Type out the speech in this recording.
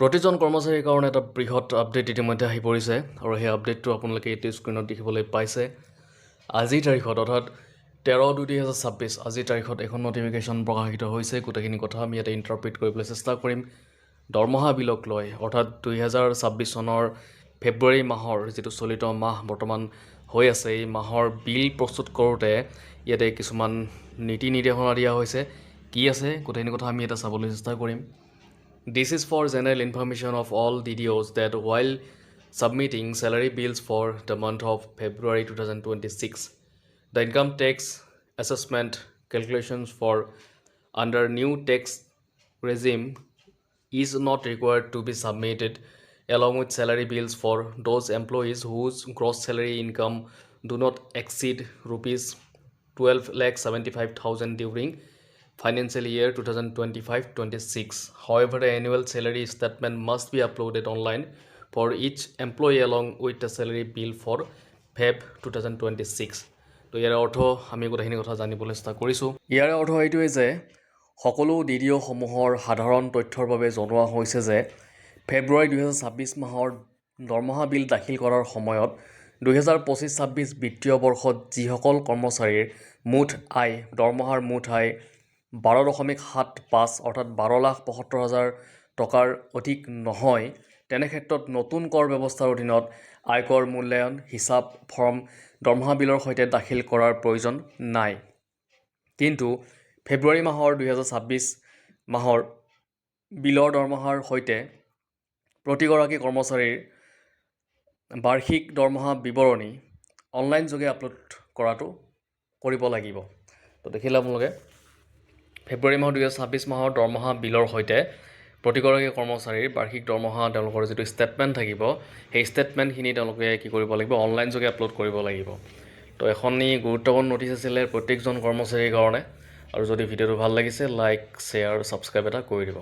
প্ৰতিজন কৰ্মচাৰীৰ কাৰণে এটা বৃহৎ আপডেট ইতিমধ্যে আহি পৰিছে আৰু সেই আপডেটটো আপোনালোকে এইটো স্ক্ৰীনত দেখিবলৈ পাইছে। আজিৰ তাৰিখত অৰ্থাৎ 13/2/2026 আজিৰ তাৰিখত এখন নটিফিকেশ্যন প্ৰকাশিত হৈছে। গোটেইখিনি কথা আমি ইয়াতে ইণ্টাৰপ্ৰিট কৰিবলৈ চেষ্টা কৰিম। দৰমহা বিলক লৈ অৰ্থাৎ 2026 চনৰ ফেব্ৰুৱাৰী মাহৰ যিটো চলিত মাহ বৰ্তমান হৈ আছে, এই মাহৰ বিল প্ৰস্তুত কৰোঁতে ইয়াতে কিছুমান নীতি নিৰ্দেশনা দিয়া হৈছে। কি আছে গোটেইখিনি কথা আমি ইয়াতে চাবলৈ চেষ্টা কৰিম। This is for general information of all DDOs that while submitting salary bills for the month of February 2026, the income tax assessment calculations for under new tax regime is not required to be submitted along with salary bills for those employees whose gross salary income do not exceed rupees 12,75,000 during financial year 2025-26. However, the annual salary statement must be uploaded online for each employee along with the salary bill for Feb 2026. তো ইয়াৰ অৰ্থ আমি গোটেইখিনি কথা জানিবলৈ চেষ্টা কৰিছোঁ। ইয়াৰ অৰ্থ এইটোৱে যে সকলো DDOসমূহৰ সাধাৰণ তথ্যৰ বাবে জনোৱা হৈছে যে ফেব্ৰুৱাৰী 2026 মাহৰ দৰমহা বিল দাখিল কৰাৰ সময়ত 2025-26 বিত্তীয় বৰ্ষত যিসকল কৰ্মচাৰীৰ মুঠ আয় দৰমহাৰ মুঠ আয় 12.75 অৰ্থাৎ 12,75,000 টকাৰ অধিক নহয়, তেনে ক্ষেত্ৰত নতুন কৰ ব্যৱস্থাৰ অধীনত আয়কৰ মূল্যায়ন হিচাপ ফৰ্ম দৰমহা বিলৰ সৈতে দাখিল কৰাৰ প্ৰয়োজন নাই। কিন্তু ফেব্ৰুৱাৰী মাহৰ 2026 মাহৰ বিলৰ দৰমহাৰ সৈতে প্ৰতিগৰাকী কৰ্মচাৰীৰ বাৰ্ষিক দৰমহা বিৱৰণী অনলাইন যোগে আপলোড কৰিব লাগিব। তো দেখিলে আপোনালোকে ফেব্ৰুৱাৰী মাহৰ 2026 মাহৰ দৰমহা বিলৰ সৈতে প্ৰতিগৰাকী কৰ্মচাৰীৰ বাৰ্ষিক দৰমহা তেওঁলোকৰ যিটো ষ্টেটমেণ্ট থাকিব, সেই ষ্টেটমেণ্টখিনি তেওঁলোকে কি কৰিব লাগিব, অনলাইন যোগে আপলোড কৰিব লাগিব। তো এখনি গুৰুত্বপূৰ্ণ নটিচ আছিলে প্ৰত্যেকজন কৰ্মচাৰীৰ কাৰণে। আৰু যদি ভিডিঅ'টো ভাল লাগিছে লাইক, শ্বেয়াৰ, ছাবস্ক্ৰাইব এটা কৰি দিব।